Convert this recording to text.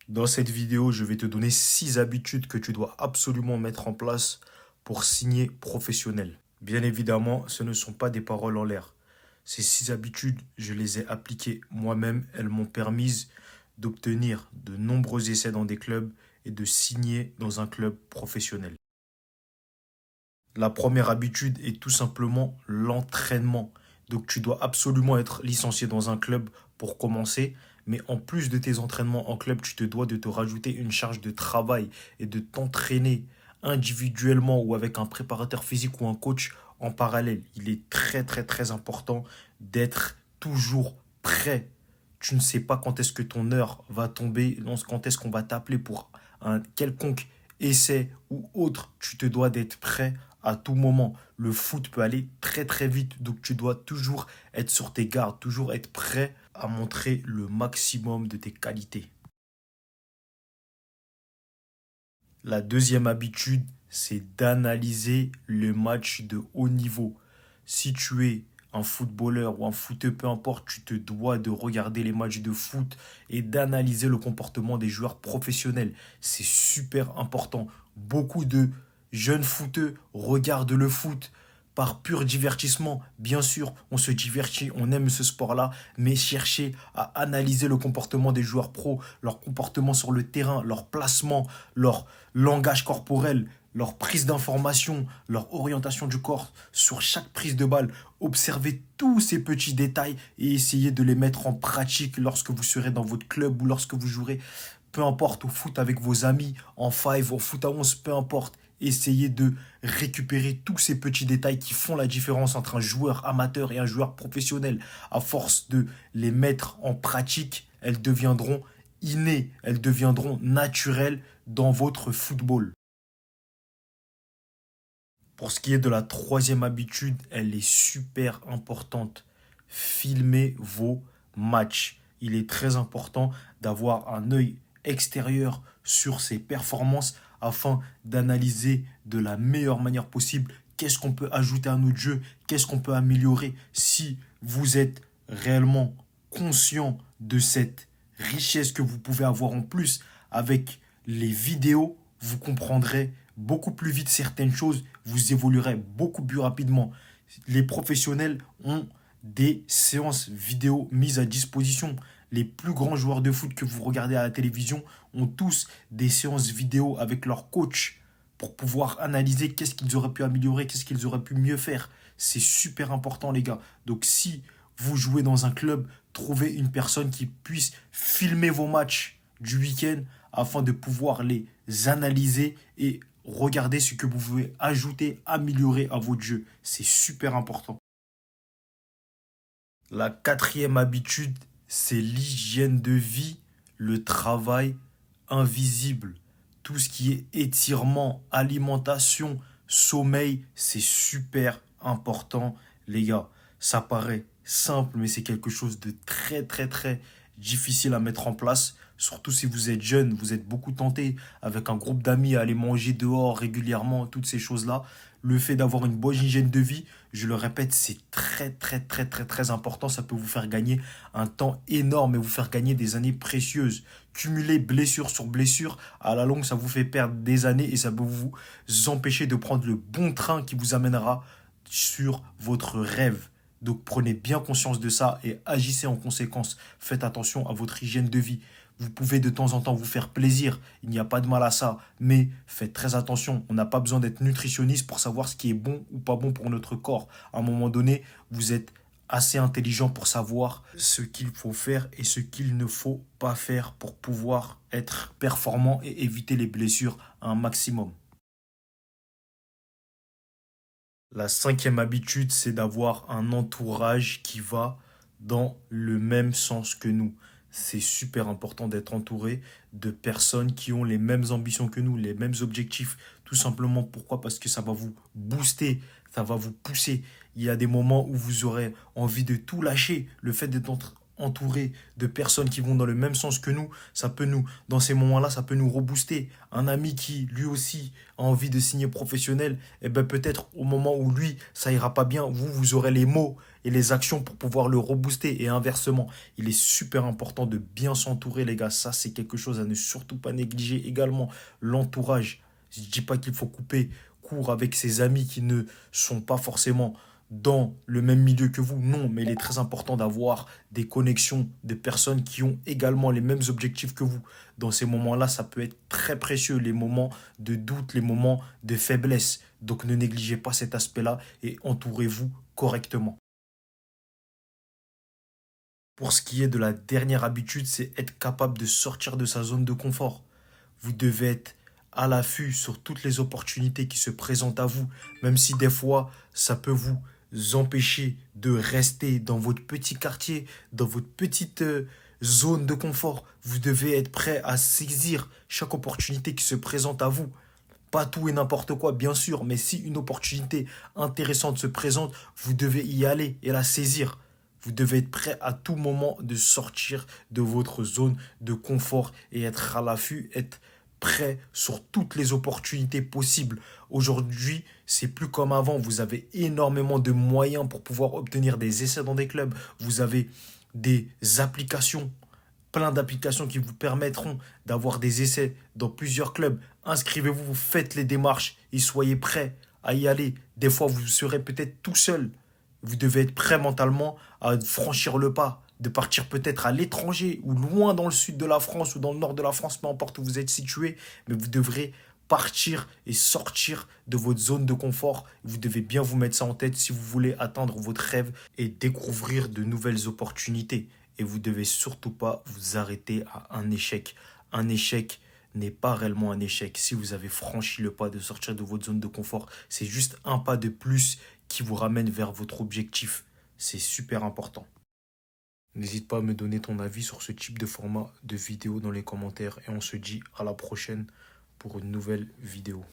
Dans cette vidéo, je vais te donner 6 habitudes que tu dois absolument mettre en place pour signer professionnel. Bien évidemment, ce ne sont pas des paroles en l'air. Ces 6 habitudes, je les ai appliquées moi-même. Elles m'ont permis d'obtenir de nombreux essais dans des clubs et de signer dans un club professionnel. La première habitude est tout simplement l'entraînement. Donc tu dois absolument être licencié dans un club pour commencer. Mais en plus de tes entraînements en club, tu te dois de te rajouter une charge de travail et de t'entraîner individuellement ou avec un préparateur physique ou un coach en parallèle. Il est très très très important d'être toujours prêt. Tu ne sais pas quand est-ce que ton heure va tomber, quand est-ce qu'on va t'appeler pour un quelconque essai ou autre. Tu te dois d'être prêt à tout moment. Le foot peut aller très très vite, donc tu dois toujours être sur tes gardes, toujours être prêt à montrer le maximum de tes qualités. La deuxième habitude, c'est d'analyser le match de haut niveau. Si tu es un footballeur ou un footeux, peu importe, tu te dois de regarder les matchs de foot et d'analyser le comportement des joueurs professionnels. C'est super important. Beaucoup de jeunes footeux regardent le foot par pur divertissement. Bien sûr, on se divertit, on aime ce sport-là, mais chercher à analyser le comportement des joueurs pros, leur comportement sur le terrain, leur placement, leur langage corporel, leur prise d'information, leur orientation du corps sur chaque prise de balle. Observez tous ces petits détails et essayez de les mettre en pratique lorsque vous serez dans votre club ou lorsque vous jouerez, peu importe, au foot avec vos amis, en five, au foot à 11, peu importe. Essayez de récupérer tous ces petits détails qui font la différence entre un joueur amateur et un joueur professionnel. À force de les mettre en pratique, elles deviendront innées, elles deviendront naturelles dans votre football. Pour ce qui est de la troisième habitude, elle est super importante. Filmez vos matchs. Il est très important d'avoir un œil extérieur sur ses performances afin d'analyser de la meilleure manière possible qu'est-ce qu'on peut ajouter à notre jeu, qu'est-ce qu'on peut améliorer. Si vous êtes réellement conscient de cette richesse que vous pouvez avoir en plus avec les vidéos, vous comprendrez beaucoup plus vite certaines choses, vous évoluerez beaucoup plus rapidement. Les professionnels ont des séances vidéo mises à disposition. Les plus grands joueurs de foot que vous regardez à la télévision ont tous des séances vidéo avec leur coach pour pouvoir analyser qu'est-ce qu'ils auraient pu améliorer, qu'est-ce qu'ils auraient pu mieux faire. C'est super important, les gars. Donc, si vous jouez dans un club, trouvez une personne qui puisse filmer vos matchs du week-end afin de pouvoir les analyser et regarder ce que vous pouvez ajouter, améliorer à votre jeu. C'est super important. La quatrième habitude, c'est l'hygiène de vie, le travail invisible. Tout ce qui est étirement, alimentation, sommeil, c'est super important, les gars. Ça paraît simple, mais c'est quelque chose de très, très, très difficile à mettre en place. Surtout si vous êtes jeune, vous êtes beaucoup tenté avec un groupe d'amis à aller manger dehors régulièrement, toutes ces choses-là. Le fait d'avoir une bonne hygiène de vie, je le répète, c'est très très très très très important. Ça peut vous faire gagner un temps énorme et vous faire gagner des années précieuses. Cumuler blessure sur blessure, à la longue, ça vous fait perdre des années et ça peut vous empêcher de prendre le bon train qui vous amènera sur votre rêve. Donc prenez bien conscience de ça et agissez en conséquence. Faites attention à votre hygiène de vie. Vous pouvez de temps en temps vous faire plaisir, il n'y a pas de mal à ça, mais faites très attention. On n'a pas besoin d'être nutritionniste pour savoir ce qui est bon ou pas bon pour notre corps. À un moment donné, vous êtes assez intelligent pour savoir ce qu'il faut faire et ce qu'il ne faut pas faire pour pouvoir être performant et éviter les blessures un maximum. La cinquième habitude, c'est d'avoir un entourage qui va dans le même sens que nous. C'est super important d'être entouré de personnes qui ont les mêmes ambitions que nous, les mêmes objectifs. Tout simplement pourquoi? Parce que ça va vous booster, ça va vous pousser. Il y a des moments où vous aurez envie de tout lâcher. Le fait d'être entouré de personnes qui vont dans le même sens que nous, dans ces moments-là, ça peut nous rebooster. Un ami qui, lui aussi, a envie de signer professionnel, eh ben peut-être au moment où lui, ça ira pas bien, vous aurez les mots et les actions pour pouvoir le rebooster. Et inversement, il est super important de bien s'entourer, les gars. Ça, c'est quelque chose à ne surtout pas négliger. Également, l'entourage. Je dis pas qu'il faut couper court avec ses amis qui ne sont pas forcément dans le même milieu que vous. Non, mais il est très important d'avoir des connexions de personnes qui ont également les mêmes objectifs que vous. Dans ces moments-là, ça peut être très précieux, les moments de doute, les moments de faiblesse. Donc ne négligez pas cet aspect-là et entourez-vous correctement. Pour ce qui est de la dernière habitude, c'est être capable de sortir de sa zone de confort. Vous devez être à l'affût sur toutes les opportunités qui se présentent à vous, même si des fois, ça peut vous empêcher de rester dans votre petit quartier, dans votre petite zone de confort. Vous devez être prêt à saisir chaque opportunité qui se présente à vous. Pas tout et n'importe quoi, bien sûr, mais si une opportunité intéressante se présente, vous devez y aller et la saisir. Vous devez être prêt à tout moment de sortir de votre zone de confort et être à l'affût, être prêt sur toutes les opportunités possibles. Aujourd'hui, c'est plus comme avant. Vous avez énormément de moyens pour pouvoir obtenir des essais dans des clubs. Vous avez des applications, plein d'applications qui vous permettront d'avoir des essais dans plusieurs clubs. Inscrivez-vous, faites les démarches et soyez prêts à y aller. Des fois, vous serez peut-être tout seul. Vous devez être prêt mentalement à franchir le pas, de partir peut-être à l'étranger ou loin dans le sud de la France ou dans le nord de la France, peu importe où vous êtes situé, mais vous devrez partir et sortir de votre zone de confort. Vous devez bien vous mettre ça en tête si vous voulez atteindre votre rêve et découvrir de nouvelles opportunités. Et vous devez surtout pas vous arrêter à un échec. Un échec n'est pas réellement un échec. Si vous avez franchi le pas de sortir de votre zone de confort, c'est juste un pas de plus qui vous ramène vers votre objectif. C'est super important. N'hésite pas à me donner ton avis sur ce type de format de vidéo dans les commentaires et on se dit à la prochaine pour une nouvelle vidéo.